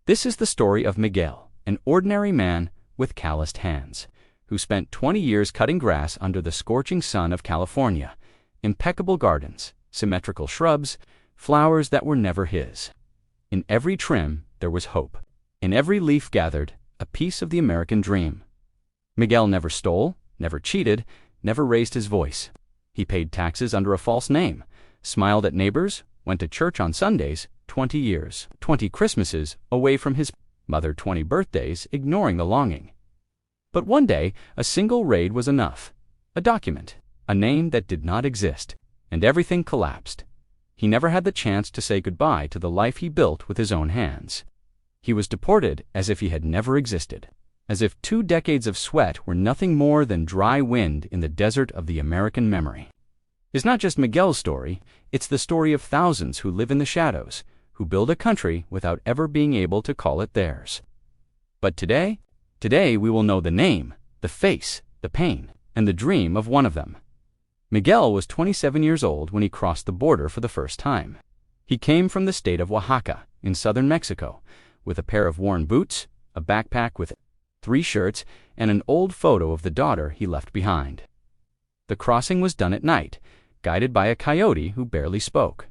This is the story of Miguel, an ordinary man with calloused hands, who spent 20 years cutting grass under the scorching sun of California. Impeccable gardens, symmetrical shrubs, flowers that were never his. In every trim, there was hope. In every leaf gathered, a piece of the American dream. Miguel never stole, never cheated, never raised his voice. He paid taxes under a false name, smiled at neighbors, went to church on Sundays, 20 years, 20 Christmases away from his mother, 20 birthdays, ignoring the longing. But one day, a single raid was enough. A document, a name that did not exist, and everything collapsed. He never had the chance to say goodbye to the life he built with his own hands. He was deported as if he had never existed, as if 2 decades of sweat were nothing more than dry wind in the desert of the American memory. It's not just Miguel's story, it's the story of thousands who live in the shadows, who build a country without ever being able to call it theirs. But today we will know the name, the face, the pain, and the dream of one of them. Miguel was 27 years old when he crossed the border for the first time. He came from the state of Oaxaca, in southern Mexico, with a pair of worn boots, a backpack with 3 shirts, and an old photo of the daughter he left behind. The crossing was done at night, guided by a coyote who barely spoke.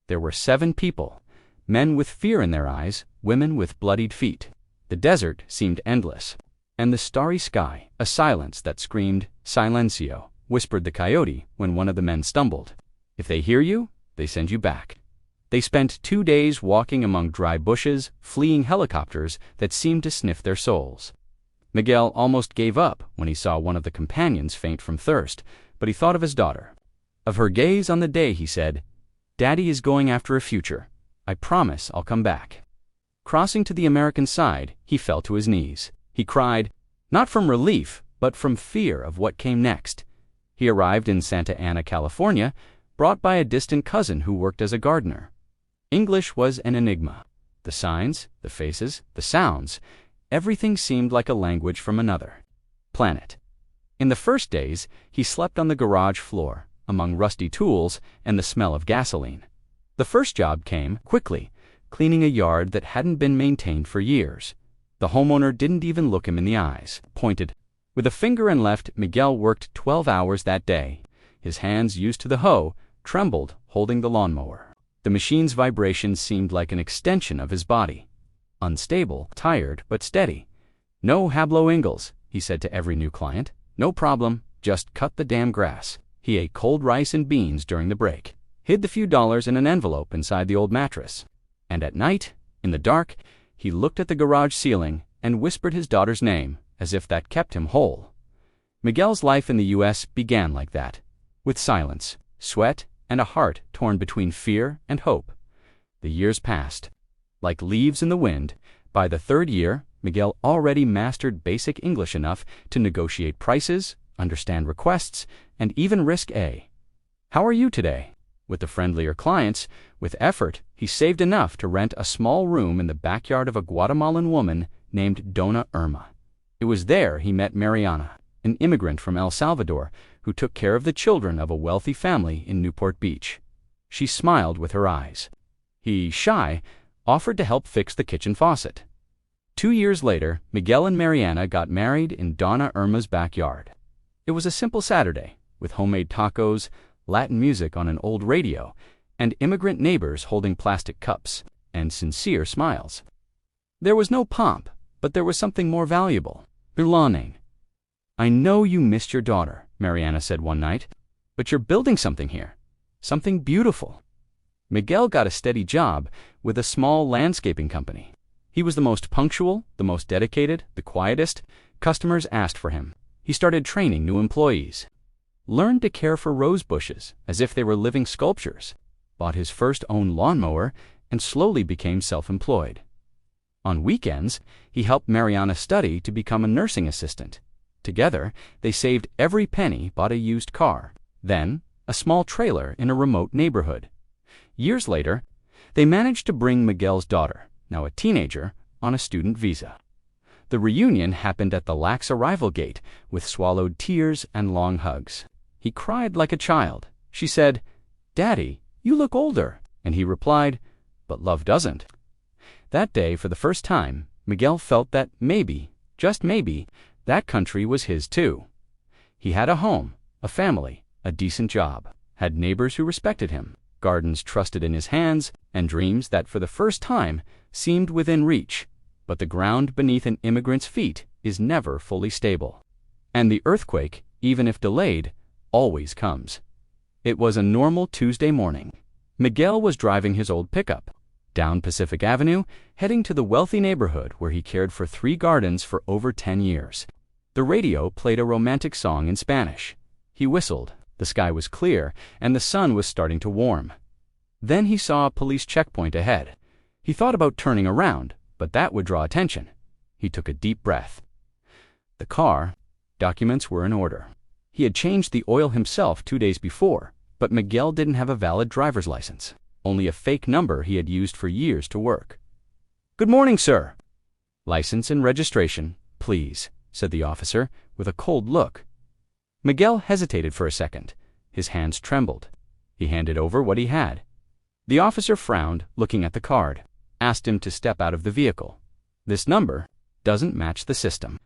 There were 7 people, men with fear in their eyes, women with bloodied feet. The desert seemed endless, and the starry sky, a silence that screamed, "Silencio," whispered the coyote when one of the men stumbled. If they hear you, they send you back. They spent 2 days walking among dry bushes, fleeing helicopters that seemed to sniff their souls. Miguel almost gave up when he saw one of the companions faint from thirst, but he thought of his daughter. Of her gaze on the day he said, "Daddy is going after a future. I promise I'll come back." Crossing to the American side, he fell to his knees. He cried, not from relief, but from fear of what came next. He arrived in Santa Ana, California, brought by a distant cousin who worked as a gardener. English was an enigma. The signs, the faces, the sounds, everything seemed like a language from another planet. In the first days, he slept on the garage floor, among rusty tools and the smell of gasoline. The first job came quickly, cleaning a yard that hadn't been maintained for years. The homeowner didn't even look him in the eyes, pointed. With a finger and left, Miguel worked 12 hours that day. His hands, used to the hoe, trembled, holding the lawnmower. The machine's vibration seemed like an extension of his body. Unstable, tired, but steady. "No Hablo Ingles," he said to every new client. "No problem, just cut the damn grass." He ate cold rice and beans during the break, hid the few dollars in an envelope inside the old mattress. And at night, in the dark, he looked at the garage ceiling and whispered his daughter's name, as if that kept him whole. Miguel's life in the U.S. began like that, with silence, sweat, and a heart torn between fear and hope. The years passed. Like leaves in the wind, by the 3rd year, Miguel already mastered basic English enough to negotiate prices, understand requests, and even risk a "How are you today?" with the friendlier clients. With effort, he saved enough to rent a small room in the backyard of a Guatemalan woman named Dona Irma. It was there he met Mariana, an immigrant from El Salvador who took care of the children of a wealthy family in Newport Beach. She smiled with her eyes. He, shy, offered to help fix the kitchen faucet. 2 years later, Miguel and Mariana got married in Dona Irma's backyard. It was a simple Saturday, with homemade tacos, Latin music on an old radio, and immigrant neighbors holding plastic cups, and sincere smiles. There was no pomp, but there was something more valuable: belonging. "I know you missed your daughter," Mariana said one night, "but you're building something here, something beautiful." Miguel got a steady job with a small landscaping company. He was the most punctual, the most dedicated, the quietest. Customers asked for him. He started training new employees, learned to care for rose bushes as if they were living sculptures, bought his first own lawnmower, and slowly became self-employed. On weekends, he helped Mariana study to become a nursing assistant. Together, they saved every penny, bought a used car, then a small trailer in a remote neighborhood. Years later, they managed to bring Miguel's daughter, now a teenager, on a student visa. The reunion happened at the lax arrival gate with swallowed tears and long hugs. He cried like a child. She said, "Daddy, you look older." And he replied, "But love doesn't." That day, for the first time, Miguel felt that maybe, just maybe, that country was his too. He had a home, a family, a decent job, had neighbors who respected him, gardens trusted in his hands, and dreams that for the first time seemed within reach. But the ground beneath an immigrant's feet is never fully stable. And the earthquake, even if delayed, always comes. It was a normal Tuesday morning. Miguel was driving his old pickup down Pacific Avenue, heading to the wealthy neighborhood where he cared for 3 gardens for over 10 years. The radio played a romantic song in Spanish. He whistled. The sky was clear, and the sun was starting to warm. Then he saw a police checkpoint ahead. He thought about turning around, but that would draw attention. He took a deep breath. The car, documents were in order. He had changed the oil himself 2 days before, but Miguel didn't have a valid driver's license, only a fake number he had used for years to work. "Good morning, sir." "License and registration, please," said the officer, with a cold look. Miguel hesitated for a second. His hands trembled. He handed over what he had. The officer frowned, looking at the card, asked him to step out of the vehicle. "This number doesn't match the system.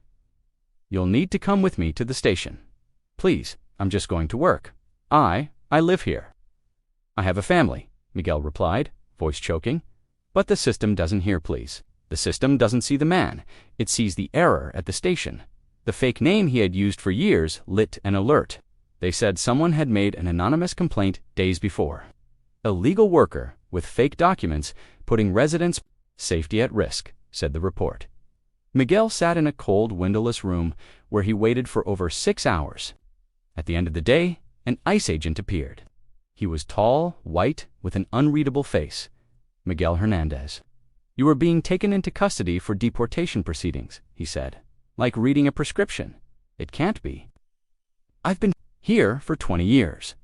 You'll need to come with me to the station. Please, I'm just going to work. I live here." "I have a family," Miguel replied, voice choking. "But the system doesn't hear, please. The system doesn't see the man. It sees the error at the station." The fake name he had used for years lit an alert. They said someone had made an anonymous complaint days before. "A legal worker with fake documents putting residents' safety at risk," said the report. Miguel sat in a cold, windowless room where he waited for over 6 hours. At the end of the day, an ICE agent appeared. He was tall, white, with an unreadable face. "Miguel Hernandez. You are being taken into custody for deportation proceedings," he said. "Like reading a prescription. It can't be. I've been here for 20 years.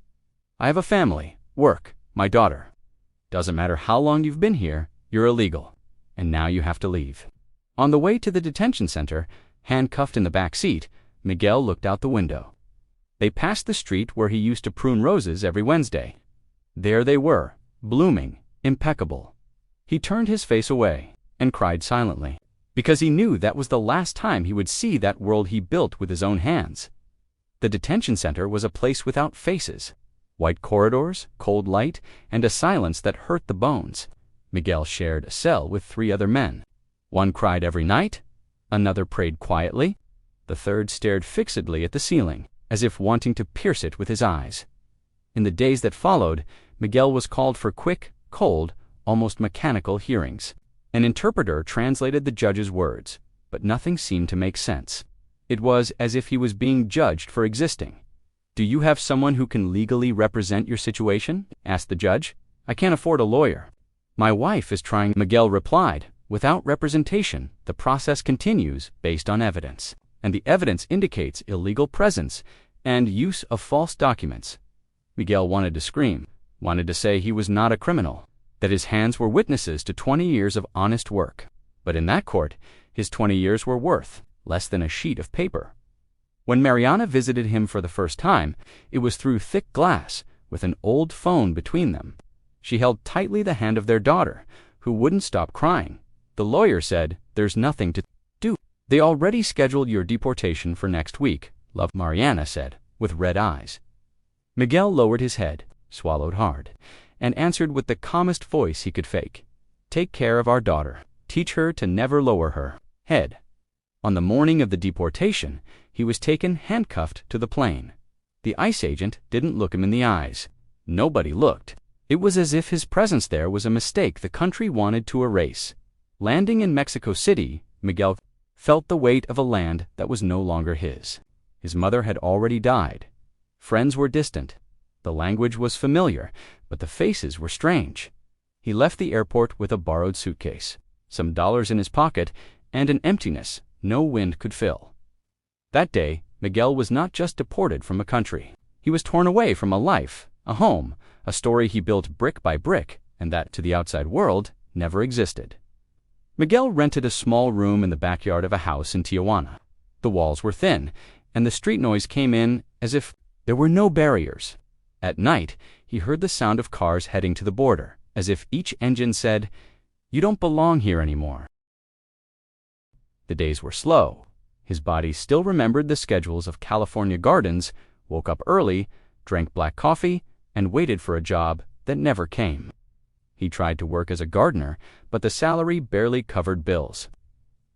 I have a family, work, my daughter. Doesn't matter how long you've been here, you're illegal. And now you have to leave." On the way to the detention center, handcuffed in the back seat, Miguel looked out the window. They passed the street where he used to prune roses every Wednesday. There they were, blooming, impeccable. He turned his face away and cried silently, because he knew that was the last time he would see that world he built with his own hands. The detention center was a place without faces, white corridors, cold light, and a silence that hurt the bones. Miguel shared a cell with 3 other men. One cried every night, another prayed quietly, the third stared fixedly at the ceiling, as if wanting to pierce it with his eyes. In the days that followed, Miguel was called for quick, cold, almost mechanical hearings. An interpreter translated the judge's words, but nothing seemed to make sense. It was as if he was being judged for existing. "Do you have someone who can legally represent your situation?" asked the judge. "I can't afford a lawyer." "My wife is trying," Miguel replied. "Without representation, the process continues based on evidence, and the evidence indicates illegal presence and use of false documents." Miguel wanted to scream, wanted to say he was not a criminal, that his hands were witnesses to 20 years of honest work. But in that court, his 20 years were worth less than a sheet of paper. When Mariana visited him for the first time, it was through thick glass, with an old phone between them. She held tightly the hand of their daughter, who wouldn't stop crying. The lawyer said, "There's nothing to do. They already scheduled your deportation for next week," Love Mariana said, with red eyes. Miguel lowered his head, swallowed hard, and answered with the calmest voice he could fake. "Take care of our daughter. Teach her to never lower her head." On the morning of the deportation, he was taken handcuffed to the plane. The ICE agent didn't look him in the eyes. Nobody looked. It was as if his presence there was a mistake the country wanted to erase. Landing in Mexico City, Miguel felt the weight of a land that was no longer his. His mother had already died. Friends were distant. The language was familiar, but the faces were strange. He left the airport with a borrowed suitcase, some dollars in his pocket, and an emptiness no wind could fill. That day, Miguel was not just deported from a country. He was torn away from a life, a home, a story he built brick by brick, and that, to the outside world, never existed. Miguel rented a small room in the backyard of a house in Tijuana. The walls were thin, and the street noise came in as if there were no barriers. At night, he heard the sound of cars heading to the border, as if each engine said, You don't belong here anymore. The days were slow. His body still remembered the schedules of California gardens, woke up early, drank black coffee, and waited for a job that never came. He tried to work as a gardener, but the salary barely covered bills.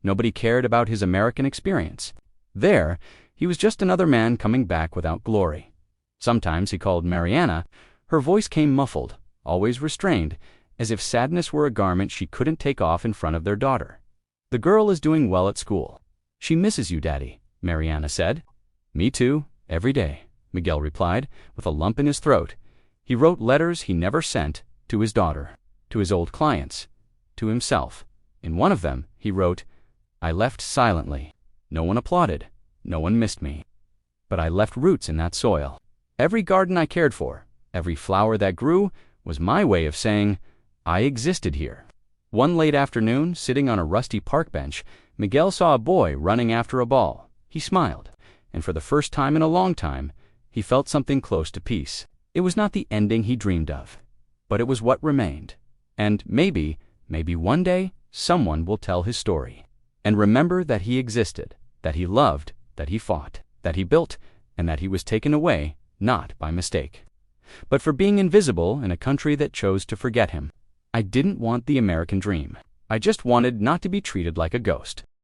Nobody cared about his American experience. There, he was just another man coming back without glory. Sometimes he called Mariana. Her voice came muffled, always restrained, as if sadness were a garment she couldn't take off in front of their daughter. "The girl is doing well at school. She misses you, Daddy," Mariana said. "Me too, every day," Miguel replied, with a lump in his throat. He wrote letters he never sent to his daughter, to his old clients, to himself. In one of them, he wrote, "I left silently. No one applauded. No one missed me. But I left roots in that soil. Every garden I cared for, every flower that grew, was my way of saying, I existed here." One late afternoon, sitting on a rusty park bench, Miguel saw a boy running after a ball. He smiled, and for the first time in a long time, he felt something close to peace. It was not the ending he dreamed of, but it was what remained. And maybe one day, someone will tell his story and remember that he existed, that he loved, that he fought, that he built, and that he was taken away, not by mistake, but for being invisible in a country that chose to forget him. I didn't want the American dream. I just wanted not to be treated like a ghost.